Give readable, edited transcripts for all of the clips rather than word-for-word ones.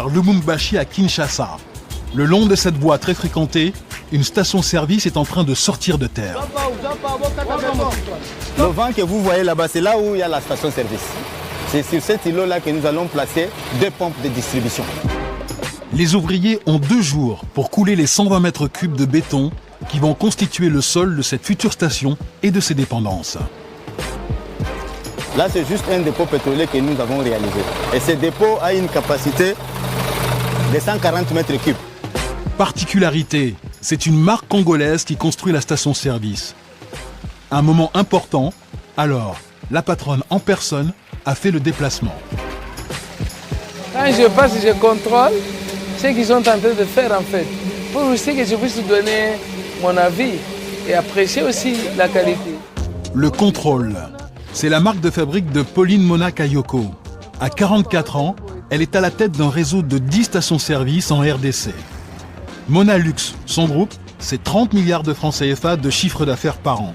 boulevard Lubumbashi à Kinshasa. Le long de cette voie très fréquentée, une station-service est en train de sortir de terre. Le vent que vous voyez là-bas, c'est là où il y a la station-service. C'est sur cet îlot-là que nous allons placer 2 pompes de distribution. Les ouvriers ont 2 jours pour couler les 120 mètres cubes de béton qui vont constituer le sol de cette future station et de ses dépendances. Là, c'est juste un dépôt pétrolier que nous avons réalisé. Et ce dépôt a une capacité de 140 mètres cubes. Particularité, c'est une marque congolaise qui construit la station-service. Un moment important, alors la patronne en personne a fait le déplacement. Quand je passe, je contrôle ce qu'ils sont en train de faire en fait, pour aussi que je puisse donner mon avis et apprécier aussi la qualité. Le contrôle, c'est la marque de fabrique de Pauline Mona Kayoko. À 44 ans, elle est à la tête d'un réseau de 10 stations-service en RDC. Mona Lux, son groupe, c'est 30 milliards de francs CFA de chiffre d'affaires par an.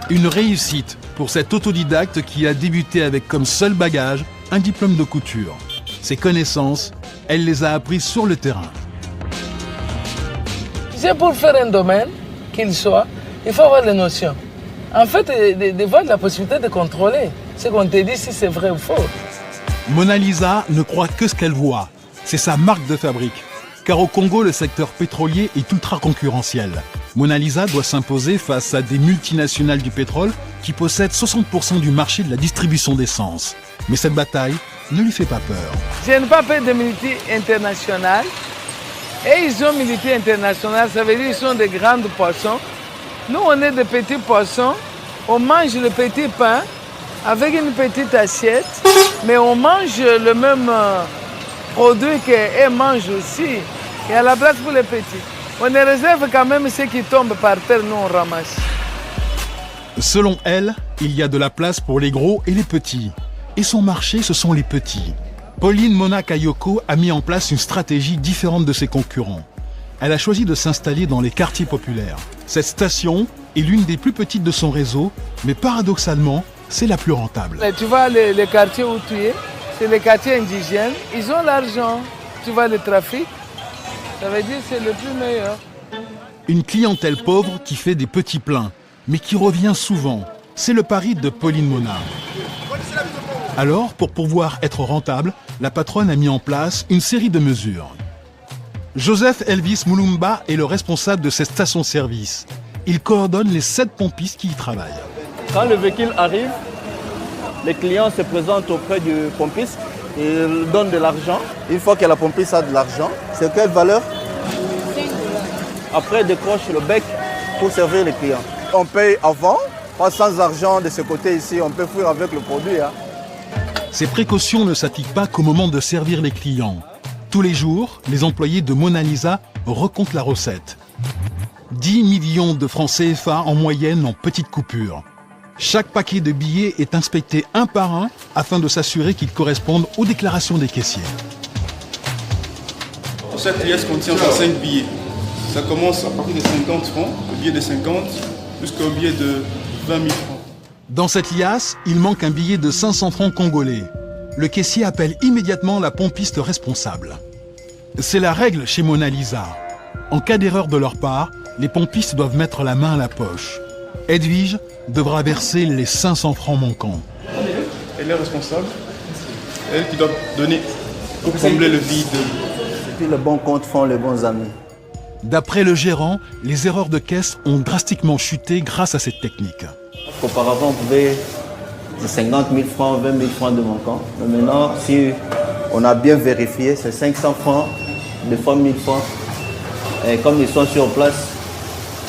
Une réussite pour cet autodidacte qui a débuté avec comme seul bagage un diplôme de couture. Ses connaissances, elle les a apprises sur le terrain. C'est pour faire un domaine, qu'il soit, il faut avoir les notions. En fait, de voir la possibilité de contrôler ce qu'on te dit si c'est vrai ou faux. Mona Lisa ne croit que ce qu'elle voit. C'est sa marque de fabrique. Car au Congo, le secteur pétrolier est ultra concurrentiel. Mona Lisa doit s'imposer face à des multinationales du pétrole qui possèdent 60% du marché de la distribution d'essence. Mais cette bataille ne lui fait pas peur. Je n'ai pas peur de multinationales. Et ils ont multinationales, ça veut dire qu'ils sont des grands poissons. Nous, on est des petits poissons. On mange le petit pain avec une petite assiette, mais on mange le même produit qu'elles mangent aussi. Et à la place pour les petits. On réserve quand même ce qui tombe par terre, nous on ramasse. Selon elle, il y a de la place pour les gros et les petits. Et son marché, ce sont les petits. Pauline Mona Kayoko a mis en place une stratégie différente de ses concurrents. Elle a choisi de s'installer dans les quartiers populaires. Cette station est l'une des plus petites de son réseau, mais paradoxalement, c'est la plus rentable. Et tu vois les quartiers où tu es, c'est les quartiers indigènes. Ils ont l'argent. Tu vois le trafic, ça veut dire que c'est le plus meilleur. Une clientèle pauvre qui fait des petits pleins, mais qui revient souvent. C'est le pari de Pauline Mona. Alors, pour pouvoir être rentable, la patronne a mis en place une série de mesures. Joseph Elvis Mulumba est le responsable de cette station-service. Il coordonne les 7 pompistes qui y travaillent. Quand le véhicule arrive, les clients se présentent auprès du pompiste, il donne de l'argent. Une fois que la pompiste a de l'argent, c'est quelle valeur? 5 $. Après, il décroche le bec pour servir les clients. On paye avant, pas sans argent de ce côté ici, on peut fuir avec le produit. Ces précautions ne s'appliquent pas qu'au moment de servir les clients. Tous les jours, les employés de Mona Lisa recomptent la recette. 10 millions de francs CFA en moyenne en petites coupures. Chaque paquet de billets est inspecté un par un afin de s'assurer qu'ils correspondent aux déclarations des caissiers. Chaque pièce contient 5 billets. Ça commence à partir de 50 francs, le billet de 50 jusqu'au billet de 20 000 francs. Dans cette liasse, il manque un billet de 500 francs congolais. Le caissier appelle immédiatement la pompiste responsable. C'est la règle chez Mona Lisa. En cas d'erreur de leur part, les pompistes doivent mettre la main à la poche. Edwige devra verser les 500 francs manquants. Elle est responsable. Elle qui doit donner pour combler le vide. Et puis les bons comptes font les bons amis. D'après le gérant, les erreurs de caisse ont drastiquement chuté grâce à cette technique. Auparavant, on pouvait 50 000 francs, 20 000 francs de manquant. Mais maintenant, si on a bien vérifié, c'est 500 francs, des fois 1000 francs. Et comme ils sont sur place,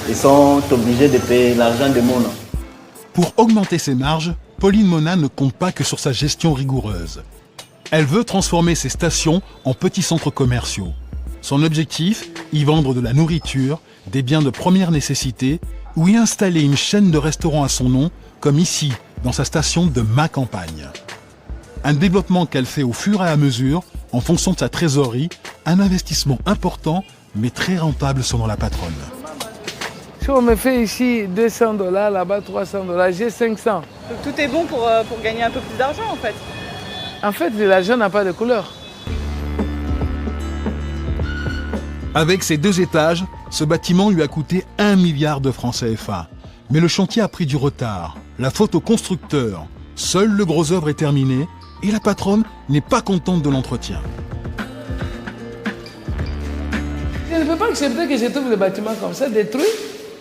ils sont obligés de payer l'argent de Mona. Pour augmenter ses marges, Pauline Mona ne compte pas que sur sa gestion rigoureuse. Elle veut transformer ses stations en petits centres commerciaux. Son objectif, y vendre de la nourriture, des biens de première nécessité ou y installer une chaîne de restaurants à son nom, comme ici, dans sa station de Ma Campagne. Un développement qu'elle fait au fur et à mesure, en fonction de sa trésorerie, un investissement important, mais très rentable selon la patronne. Si on me fait ici 200 $, là-bas 300 $, j'ai 500. Donc tout est bon pour gagner un peu plus d'argent en fait. En fait, l'argent n'a pas de couleur. Avec ses 2 étages, ce bâtiment lui a coûté 1 milliard de francs CFA. Mais le chantier a pris du retard. La faute au constructeur. Seul le gros œuvre est terminé et la patronne n'est pas contente de l'entretien. Je ne peux pas accepter que je trouve le bâtiment comme ça, détruit.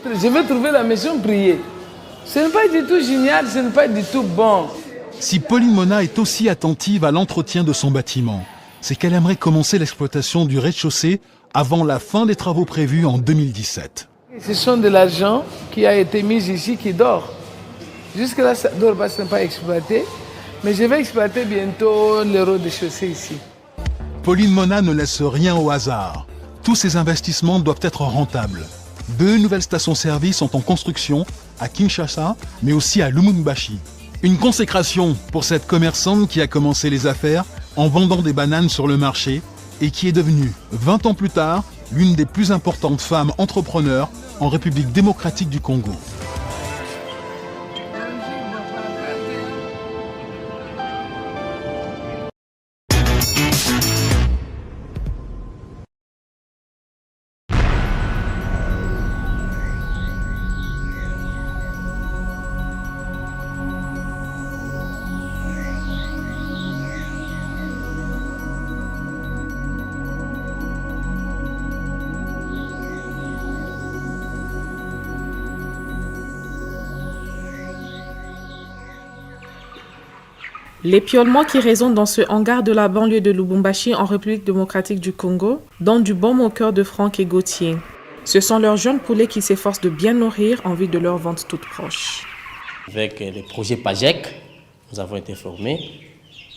Je vais trouver la maison prier. Ce n'est pas du tout génial, ce n'est pas du tout bon. Si Pauline Mona est aussi attentive à l'entretien de son bâtiment, c'est qu'elle aimerait commencer l'exploitation du rez-de-chaussée avant la fin des travaux prévus en 2017. Ce sont de l'argent qui a été mis ici qui dort. Jusque-là, ça dort parce que ce n'est pas exploité. Mais je vais exploiter bientôt le rez-de-chaussée ici. Pauline Mona ne laisse rien au hasard. Tous ces investissements doivent être rentables. 2 nouvelles stations-service sont en construction à Kinshasa, mais aussi à Lubumbashi. Une consécration pour cette commerçante qui a commencé les affaires en vendant des bananes sur le marché et qui est devenue, 20 ans plus tard, l'une des plus importantes femmes entrepreneurs en République démocratique du Congo. L'épiaulement qui résonne dans ce hangar de la banlieue de Lubumbashi en République démocratique du Congo donne du baume au cœur de Franck et Gauthier. Ce sont leurs jeunes poulets qui s'efforcent de bien nourrir en vue de leur vente toute proche. Avec le projet PAJEC, nous avons été formés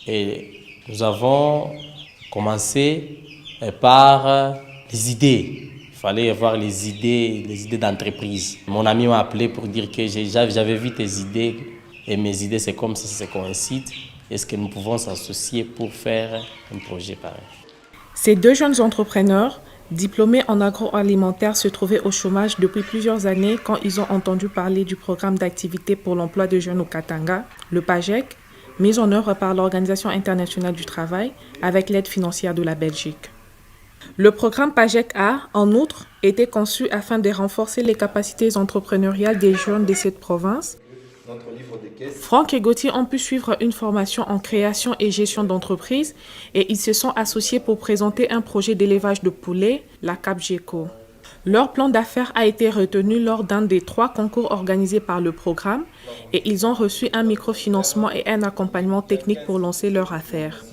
et nous avons commencé par les idées. Il fallait avoir les idées d'entreprise. Mon ami m'a appelé pour dire que j'avais vu tes idées et mes idées, c'est comme si ça coïncide. Est-ce que nous pouvons s'associer pour faire un projet pareil? Ces 2 jeunes entrepreneurs, diplômés en agroalimentaire, se trouvaient au chômage depuis plusieurs années quand ils ont entendu parler du programme d'activité pour l'emploi de jeunes au Katanga, le PAJEC, mis en œuvre par l'Organisation internationale du travail avec l'aide financière de la Belgique. Le programme PAJEC a, en outre, été conçu afin de renforcer les capacités entrepreneuriales des jeunes de cette province. Franck et Gauthier ont pu suivre une formation en création et gestion d'entreprise et ils se sont associés pour présenter un projet d'élevage de poulets, la CAPGECO. Leur plan d'affaires a été retenu lors d'un des 3 concours organisés par le programme et ils ont reçu un microfinancement et un accompagnement technique pour lancer leur affaire.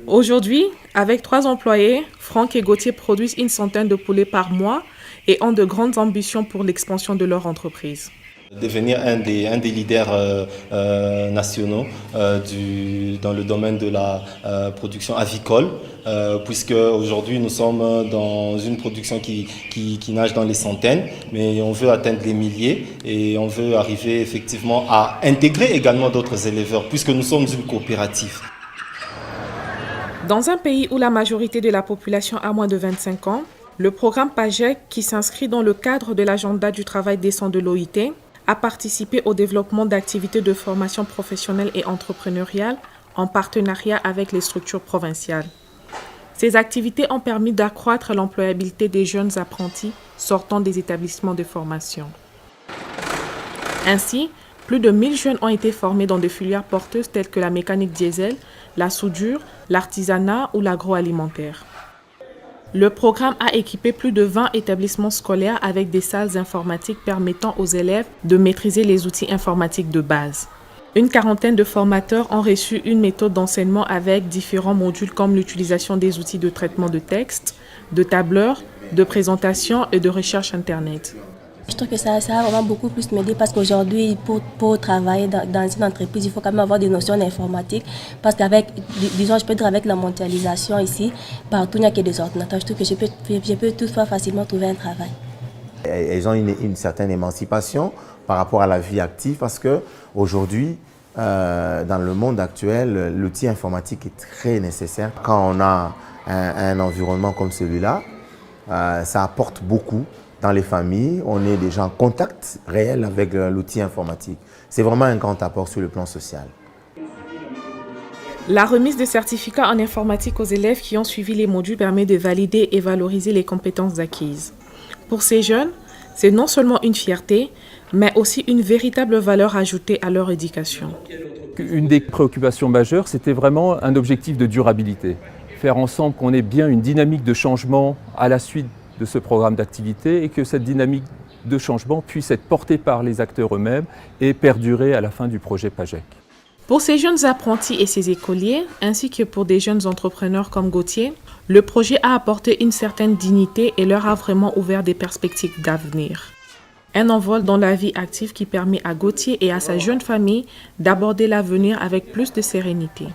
Aujourd'hui, avec 3 employés, Franck et Gauthier produisent une centaine de poulets par mois et ont de grandes ambitions pour l'expansion de leur entreprise. Devenir un des leaders nationaux dans le domaine de la production avicole, puisque aujourd'hui nous sommes dans une production qui nage dans les centaines, mais on veut atteindre les milliers et on veut arriver effectivement à intégrer également d'autres éleveurs, puisque nous sommes une coopérative. Dans un pays où la majorité de la population a moins de 25 ans, le programme PAJEC, qui s'inscrit dans le cadre de l'agenda du travail décent de l'OIT, a participé au développement d'activités de formation professionnelle et entrepreneuriale en partenariat avec les structures provinciales. Ces activités ont permis d'accroître l'employabilité des jeunes apprentis sortant des établissements de formation. Ainsi, plus de 1000 jeunes ont été formés dans des filières porteuses telles que la mécanique diesel, la soudure, l'artisanat ou l'agroalimentaire. Le programme a équipé plus de 20 établissements scolaires avec des salles informatiques permettant aux élèves de maîtriser les outils informatiques de base. Une quarantaine de formateurs ont reçu une méthode d'enseignement avec différents modules comme l'utilisation des outils de traitement de texte, de tableurs, de présentation et de recherche Internet. Je trouve que ça va vraiment beaucoup plus m'aider parce qu'aujourd'hui, pour travailler dans une entreprise, il faut quand même avoir des notions d'informatique. Parce qu'avec, disons, je peux dire avec la mondialisation ici, partout il n'y a que des ordinateurs. Je trouve que je peux toutefois facilement trouver un travail. Elles ont une certaine émancipation par rapport à la vie active parce qu'aujourd'hui, dans le monde actuel, l'outil informatique est très nécessaire. Quand on a un environnement comme celui-là, ça apporte beaucoup. Dans les familles, on est déjà en contact réel avec l'outil informatique. C'est vraiment un grand apport sur le plan social. La remise de certificats en informatique aux élèves qui ont suivi les modules permet de valider et valoriser les compétences acquises. Pour ces jeunes, c'est non seulement une fierté, mais aussi une véritable valeur ajoutée à leur éducation. Une des préoccupations majeures, c'était vraiment un objectif de durabilité. Faire en sorte qu'on ait bien une dynamique de changement à la suite de ce programme d'activité et que cette dynamique de changement puisse être portée par les acteurs eux-mêmes et perdurer à la fin du projet PAJEC. Pour ces jeunes apprentis et ces écoliers, ainsi que pour des jeunes entrepreneurs comme Gauthier, le projet a apporté une certaine dignité et leur a vraiment ouvert des perspectives d'avenir. Un envol dans la vie active qui permet à Gauthier et à sa jeune famille d'aborder l'avenir avec plus de sérénité.